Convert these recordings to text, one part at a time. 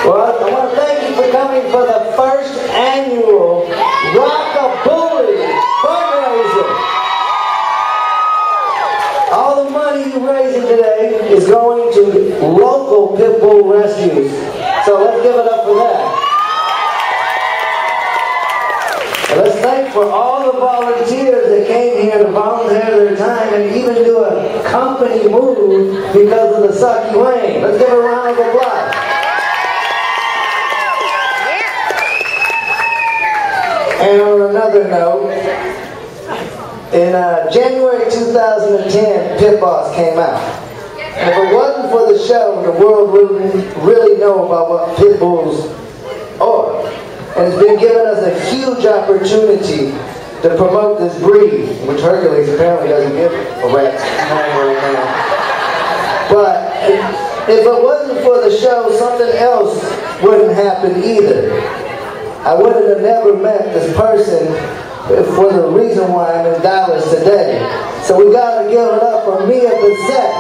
Well, I want to thank you for coming for the first annual Rockabilly fundraiser. All the money you're raising today is going to local pit bull rescues. So let's give it up for that. And let's thank for all the volunteers that came here to volunteer their time and even do a company move because of the sucky rain. Let's give a round of applause. And on another note, in January 2010, Pit Boss came out. And if it wasn't for the show, the world wouldn't really know about what pit bulls are. And it's been giving us a huge opportunity to promote this breed, which Hercules apparently doesn't give a rat's right now. But if it wasn't for the show, something else wouldn't happen either. I would have never met this person for the reason why I'm in Dallas today. So we gotta give it up for Mia Bissett.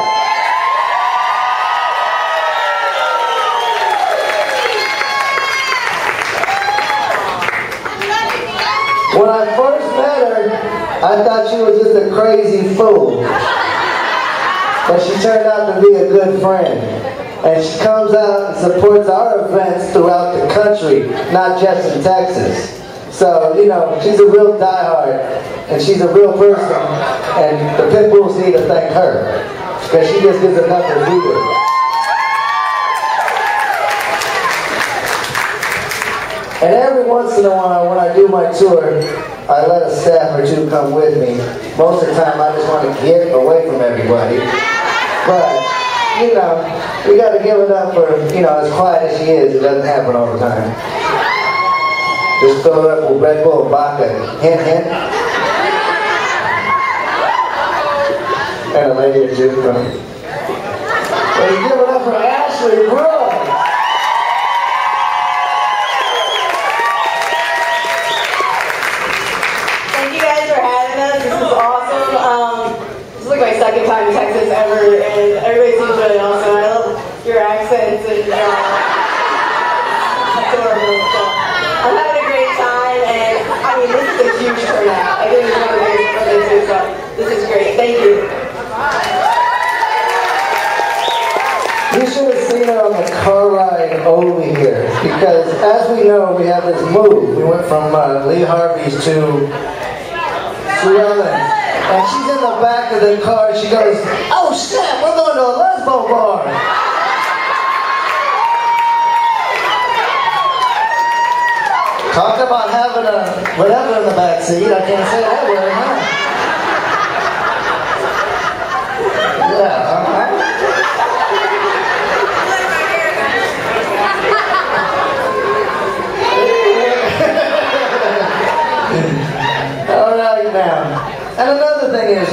When I first met her, I thought she was just a crazy fool. But she turned out to be a good friend. And she comes out and supports our events throughout the country, not just in Texas. So, you know, she's a real diehard, and she's a real person, and the pit bulls need to thank her, because she just gives enough to do it. And every once in a while, when I do my tour, I let a staff or two come with me. Most of the time, I just want to get away from everybody. But, you know, we got to give it up for, you know, as quiet as she is, it doesn't happen all the time. Just fill it up with Red Bull and vodka. Hint, hint. And a lady or two. Let's give it up for Ashley, bro. This is like my second time in Texas ever, and everybody seems really awesome. I love your accents, and it's adorable. So I'm having a great time, and I mean, this is a huge turnout. I didn't even know what this is, so this is great. Thank you. You should have seen her on the car ride over here, because as we know, we have this move. We went from Lee Harvey's to Sue Ellen. And she's in the back of the car, and she goes, "Oh snap, we're going to a lesbo bar." Talk about having a whatever in the back seat. I can't say that word, huh? Yeah, all right now. And another thing is,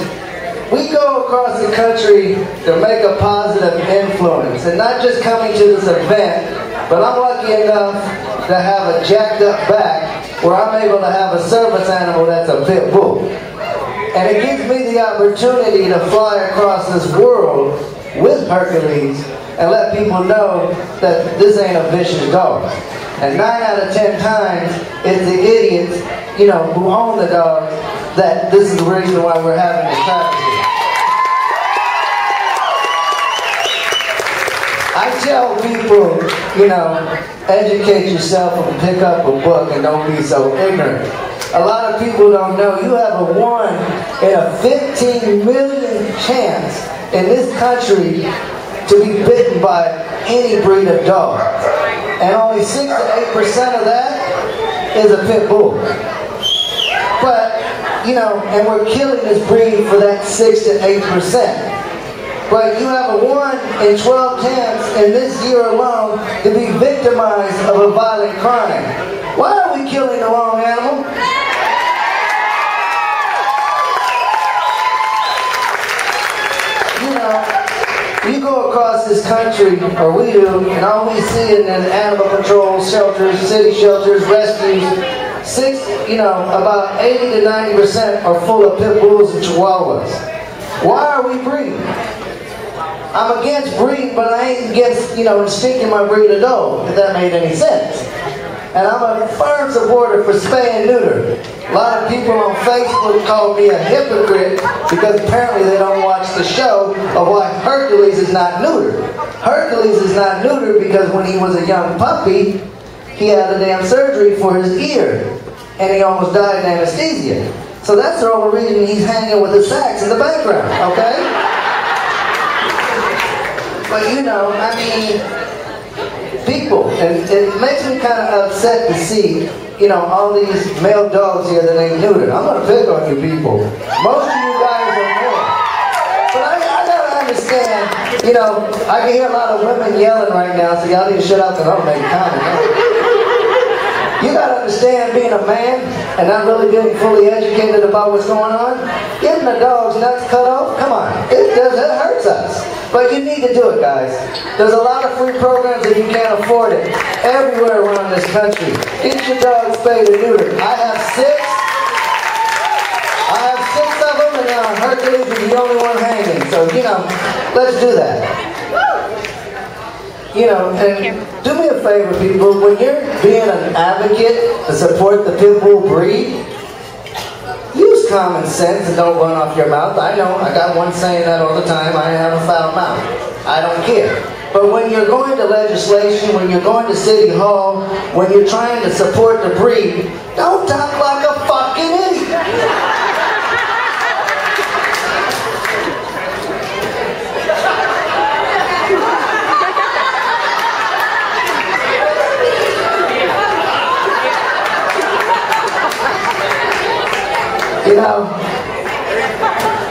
we go across the country to make a positive influence, and not just coming to this event, but I'm lucky enough to have a jacked up back where I'm able to have a service animal that's a pit bull. And it gives me the opportunity to fly across this world with Hercules and let people know that this ain't a vicious dog. And 9 out of 10 times, it's the idiots, you know, who own the dog, that this is the reason why we're having this travesty. I tell people, you know, educate yourself and pick up a book and don't be so ignorant. A lot of people don't know you have a 1 in a 15 million chance in this country to be bitten by any breed of dog. And only 6 to 8% of that is a pit bull. But, you know, and we're killing this breed for that 6 to 8%. But you have a 1 in 12 chance in this year alone to be victimized of a violent crime. Why are we killing the wrong animal? You know, you go across this country, or we do, and all we see in animal control shelters, city shelters, rescues, about 80 to 90% are full of pit bulls and chihuahuas. Why are we breeding? I'm against breed, but I ain't against, sticking my breed of dog, if that made any sense. And I'm a firm supporter for spay and neuter. A lot of people on Facebook call me a hypocrite because apparently they don't watch the show of why Hercules is not neutered. Hercules is not neutered because when he was a young puppy, he had a damn surgery for his ear. And he almost died in anesthesia. So that's the only reason he's hanging with the sax in the background, okay? But people, and it makes me kind of upset to see, all these male dogs here that ain't neutered. I'm going to pick on you people. Most of you guys are male. But I got to understand, I can hear a lot of women yelling right now, so y'all need to shut up because I'm going to make a comment. You got to understand, being a man and not really getting fully educated about what's going on, getting a dog's nuts cut off, come on, it hurts us. But you need to do it, guys. There's a lot of free programs if you can't afford it. Everywhere around this country. Get your dog spayed and neutered. I have 6 of them, and now Hercules is the only one hanging. So, let's do that. And do me a favor, people. When you're being an advocate to support the pit bull breed, use common sense and don't run off your mouth. I know, I got one saying that all the time. I have a foul mouth. I don't care. But when you're going to legislation, when you're going to City Hall, when you're trying to support the breed, don't talk like a fucking idiot.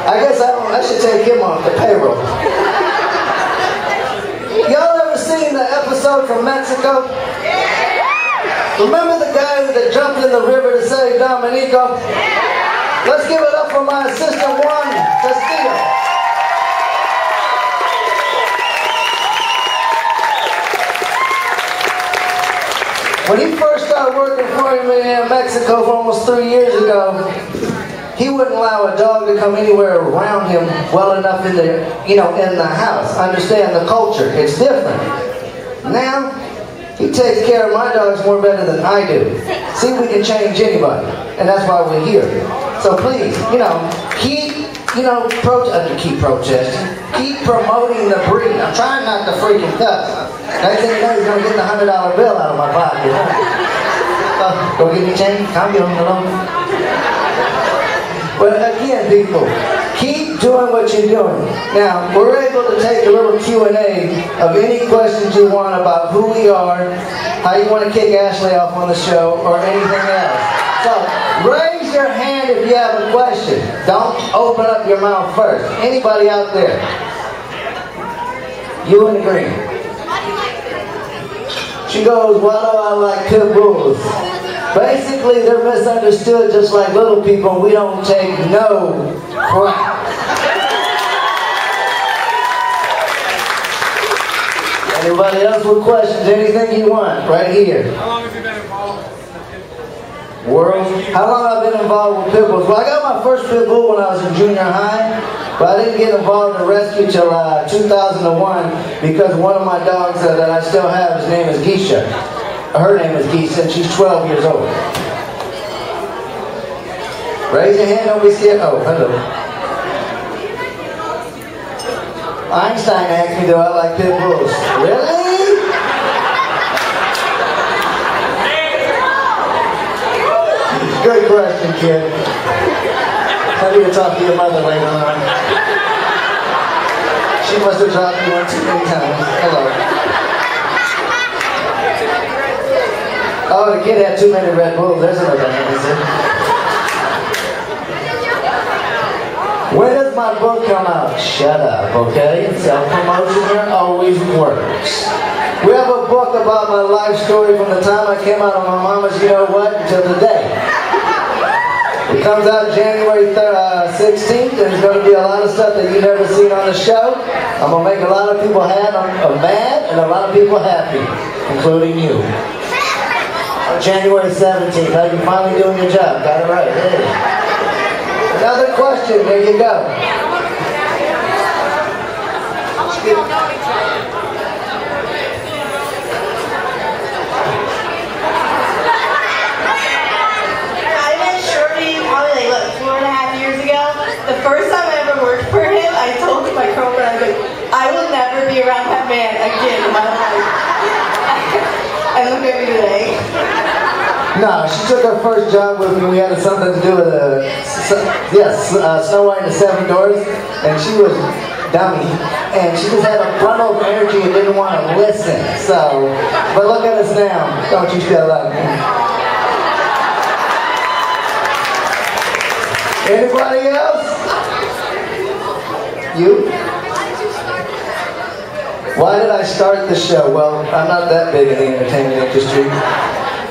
I guess I should take him off the payroll. Y'all ever seen the episode from Mexico? Remember the guy that jumped in the river to save Dominico? Let's give it up for my assistant, Juan Castillo. When he first started working for him in Mexico for almost 3 years ago, he wouldn't allow a dog to come anywhere around him well enough in the, in the house. Understand the culture. It's different. Now, he takes care of my dogs more better than I do. See, we can change anybody. And that's why we're here. So please, keep protesting. Keep promoting the breed. I'm trying not to freaking cuss. Next thing you know, he's going to get the $100 bill out of my pocket. Go get me change. Come get him alone. But again, people, keep doing what you're doing. Now, we're able to take a little Q&A of any questions you want about who we are, how you want to kick Ashley off on the show, or anything else. So, raise your hand if you have a question. Don't open up your mouth first. Anybody out there? You in the green. She goes, why do I like pit bulls? Basically, they're misunderstood just like little people. We don't take no crap. Anybody else with questions? Anything you want, right here. How long have you been involved in the World? How long have I been involved with pit bulls? Well, I got my first pit bull when I was in junior high, but I didn't get involved in rescue till 2001 because one of my dogs that I still have, his name is Geisha. Her name is Geisha, and she's 12 years old. Raise your hand, don't be scared. Oh, hello. Einstein asked me, do I like pit bulls? Really? Good question, kid. I need to talk to your mother later on. She must have dropped you one too many times. Hello. Oh, the kid had too many Red Bulls. There's another answer. When does my book come out? Shut up, okay? Self-promotion here always works. We have a book about my life story from the time I came out of my mama's, you know what, until today. It comes out January 16th. There's going to be a lot of stuff that you've never seen on the show. I'm going to make a lot of people mad and a lot of people happy, including you. January 17th. How you finally doing your job? Got it right. Hey. Another question. There you go. No, she took her first job with me. We had something to do with Snow White and the Seven Dwarfs, and she was dummy, and she just had a bundle of energy and didn't want to listen. So, but look at us now. Don't you feel like me? Anybody else? You? Why did I start the show? Well, I'm not that big in the entertainment industry.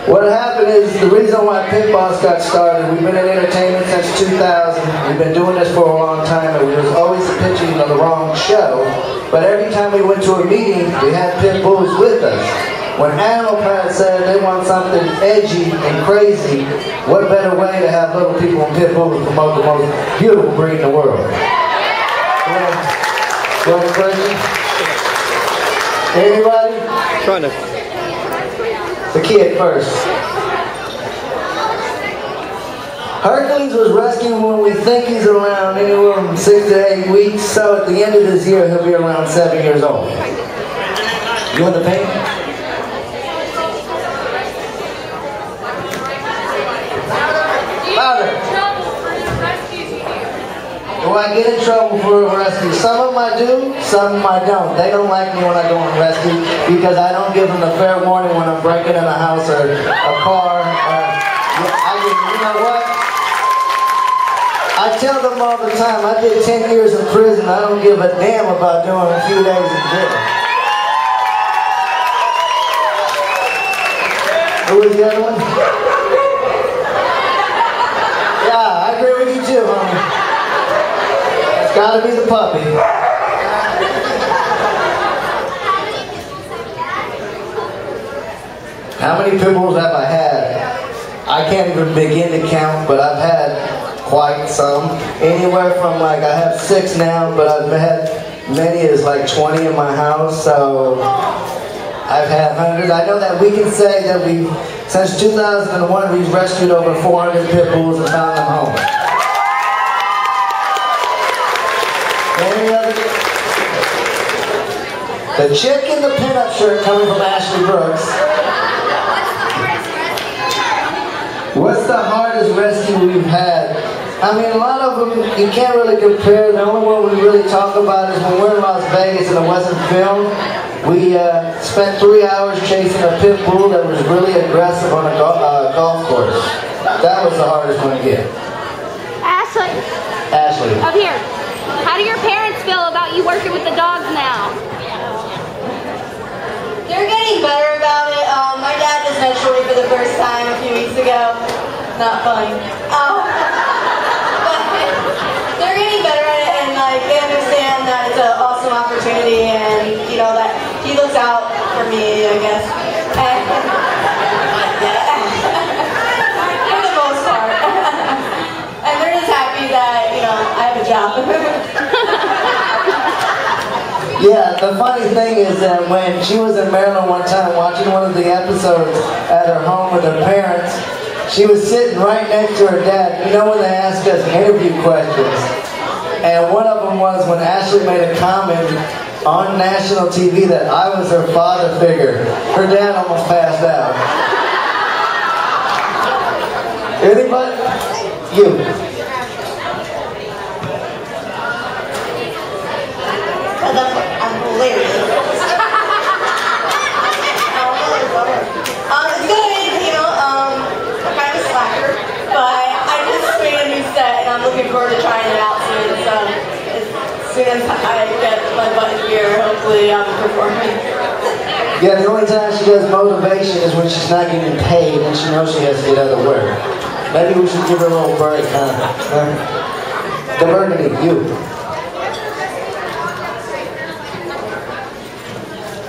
What happened is, the reason why Pit Boss got started, we've been in entertainment since 2000. We've been doing this for a long time, and we was always pitching on the wrong show. But every time we went to a meeting, we had pit bulls with us. When Animal Planet said they want something edgy and crazy, what better way to have little people in pit bulls promote the most beautiful breed in the world? Go ahead, crazy. Anybody? Trying to. The kid first. Hercules was rescued when we think he's around anywhere from 6 to 8 weeks, so at the end of this year he'll be around 7 years old. You want the paint? Louder. Do I get in trouble for a rescue? Some of them I do, some of them I don't. They don't like me when I go on rescue because I don't give them the fair warning when I'm breaking in a house or a car. You know what? I tell them all the time, I did 10 years in prison. I don't give a damn about doing a few days in jail. Who was the other one? Yeah, I agree with you too, homie. It's gotta be the puppy. How many pit bulls have I had? I can't even begin to count, but I've had quite some. Anywhere from I have 6 now, but I've had many as 20 in my house, so I've had hundreds. I know that we can say that since 2001, we've rescued over 400 pit bulls and found them home. Any other? The chick in the pinup shirt coming from Ashley Brooks. What's the hardest rescue we've had? I mean, a lot of them you can't really compare. The only one we really talk about is when we're in Las Vegas and it wasn't filmed. We spent 3 hours chasing a pit bull that was really aggressive on a golf course. That was the hardest one to get. Ashley. Ashley. Up here. How do your parents feel about you working with the dogs now? They're getting better about it. My dad just met Shorty for the first time a few weeks ago. Not funny. But they're getting better at it, and they understand that it's an awesome opportunity, and that he looks out for me, I guess. And, for the most part. And they're just happy that I have a job. Yeah, the funny thing is that when she was in Maryland one time watching one of the episodes at her home with her parents, she was sitting right next to her dad. You know when they ask us interview questions? And one of them was when Ashley made a comment on national TV that I was her father figure. Her dad almost passed out. Anybody? You. I'm hilarious. It's good, I'm kind of a slacker, but I just made a new set and I'm looking forward to trying it out soon. So as soon as I get my butt here, hopefully I'll be performing. Yeah, the only time she does motivation is when she's not getting paid and she knows she has to get out of work. Maybe we should give her a little break, huh? The Burgundy, you.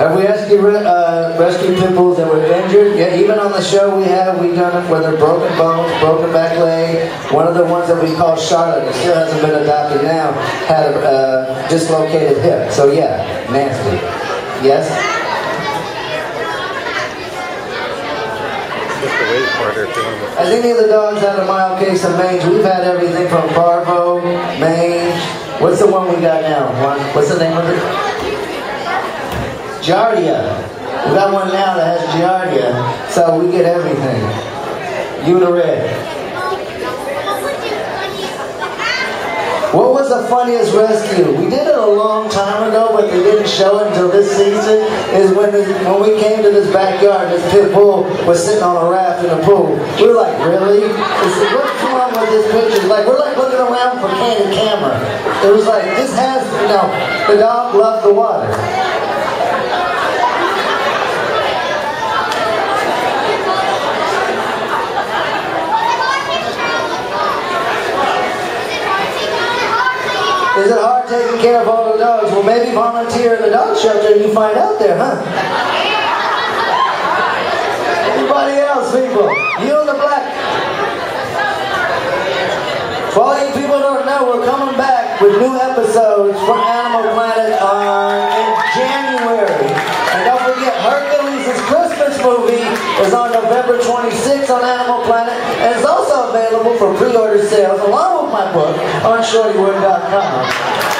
Have we rescued pit bulls that were injured? Yeah, even on the show we've done it where they're broken bones, broken back leg. One of the ones that we call Charlotte, that still hasn't been adopted now, had a dislocated hip. So yeah, nasty. Yes? Has any of the dogs had a mild case of mange? We've had everything from parvo, mange. What's the one we got now? What's the name of it? Giardia. We got one now that has Giardia, so we get everything. You would have read. What was the funniest rescue? We did it a long time ago, but they didn't show it until this season. Is when we came to this backyard, this pit bull was sitting on a raft in a pool. We were like, really? What's wrong with this picture? Like, we're like looking around for candid camera. It was like, this has, you know, the dog loved the water. Is it hard taking care of all the dogs? Well, maybe volunteer at the dog shelter and you find out there, huh? Anybody else, people? You in the black. For all you people who don't know, we're coming back with new episodes from Animal Planet in January. And don't forget, Hercules' Christmas movie is on November 26th on Animal Planet. And it's also available for pre-order sales along with my book on shortywood.com.